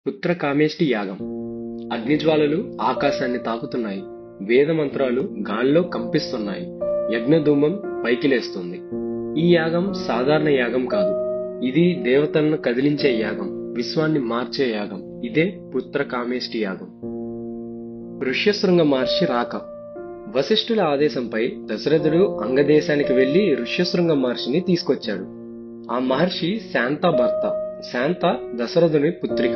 పుత్రకామేష్టి యాగం. అగ్నిజ్వాలలు ఆకాశాన్ని తాకుతున్నాయి. వేద మంత్రాలు గాల్లో కంపిస్తున్నాయి. యజ్ఞధూమం పైకి లేస్తుంది. ఈ యాగం సాధారణ యాగం కాదు. ఇది దేవతలను కదిలించే యాగం, విశ్వాన్ని మార్చే యాగం. ఇదే పుత్రకామేష్టి యాగం. ఋష్యశృంగ మహర్షి రాక. వశిష్ఠుల ఆదేశంపై దశరథుడు అంగదేశానికి వెళ్లి ఋష్యశృంగ మహర్షిని తీసుకొచ్చాడు. ఆ మహర్షి శాంత భర్త. శాంత దశరథుని పుత్రిక.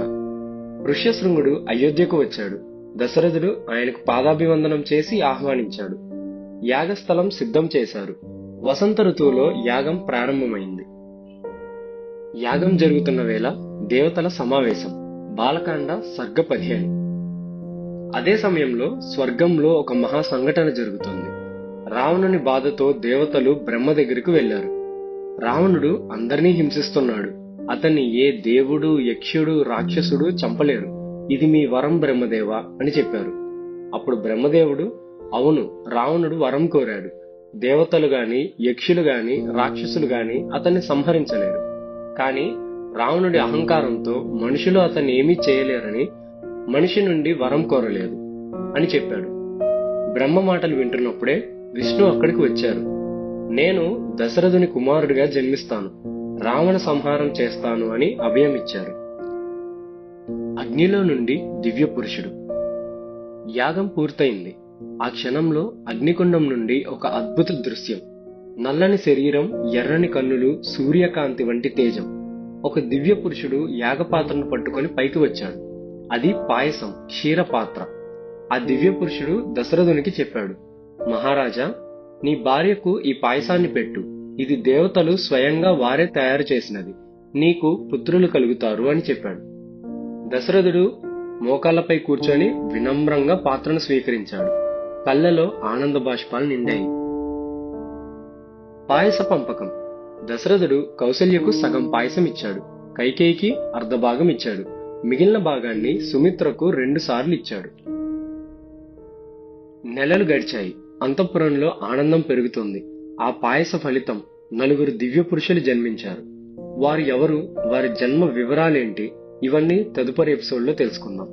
ఋష్యశృంగుడు అయోధ్యకు వచ్చాడు. దశరథుడు ఆయనకు పాదాభివందనం చేసి ఆహ్వానించాడు. యాగస్థలం సిద్ధం చేశారు. వసంత ఋతువులో యాగం ప్రారంభమైంది. యాగం జరుగుతున్న వేళ దేవతల సమావేశం. బాలకాండ సర్గ 15. అదే సమయంలో స్వర్గంలో ఒక మహా సంఘటన జరుగుతుంది. రావణుని బాధతో దేవతలు బ్రహ్మ దగ్గరకు వెళ్లారు. రావణుడు అందరినీ హింసిస్తున్నాడు. అతన్ని ఏ దేవుడు, యక్షుడు, రాక్షసుడు చంపలేరు. ఇది మీ వరం బ్రహ్మదేవా అని చెప్పారు. అప్పుడు బ్రహ్మదేవుడు, అవును, రావణుడు వరం కోరాడు. దేవతలు గాని, యక్షులు గాని, రాక్షసులు గాని అతన్ని సంహరించలేరు. కాని రావణుడి అహంకారంతో మనుషులు అతన్ని ఏమీ చేయలేరని మనిషి నుండి వరం కోరలేదు అని చెప్పాడు. బ్రహ్మ మాటలు వింటున్నప్పుడే విష్ణు అక్కడికి వచ్చారు. నేను దశరథుని కుమారుడిగా జన్మిస్తాను, రావణ సంహారం చేస్తాను అని అభయం ఇచ్చారు. అగ్నిలో నుండి దివ్య పురుషుడు. యాగం పూర్తయింది. ఆ క్షణంలో అగ్నికుండం నుండి ఒక అద్భుత దృశ్యం. నల్లని శరీరం, ఎర్రని కన్నులు, సూర్యకాంతి వంటి తేజం. ఒక దివ్య పురుషుడు యాగపాత్రను పట్టుకొని పైకి వచ్చాడు. అది పాయసం, క్షీరపాత్ర. ఆ దివ్య పురుషుడు దశరథునికి చెప్పాడు, మహారాజా, నీ భార్యకు ఈ పాయసాన్ని పెట్టు. ఇది దేవతలు స్వయంగా వారే తయారు చేసినది. నీకు పుత్రులు కలుగుతారు అని చెప్పాడు. దశరథుడు మోకాళ్లపై కూర్చొని వినమ్రంగా పాత్రను స్వీకరించాడు. కళ్ళలో ఆనంద బాష్పాలు నిండాయి. పాయస పంపకం. దశరథుడు కౌసల్యకు సగం పాయసం ఇచ్చాడు. కైకేయికి అర్ధభాగం ఇచ్చాడు. మిగిలిన భాగాన్ని సుమిత్రకు 2 సార్లు ఇచ్చాడు. నెలలు గడిచాయి. అంతఃపురంలో ఆనందం పెరుగుతోంది. ఆ పాయస ఫలితం 4 దివ్య పురుషులు జన్మించారు. వారు ఎవరు, వారి జన్మ వివరాలేంటి, ఇవన్నీ తదుపరి ఎపిసోడ్లో తెలుసుకుందాం.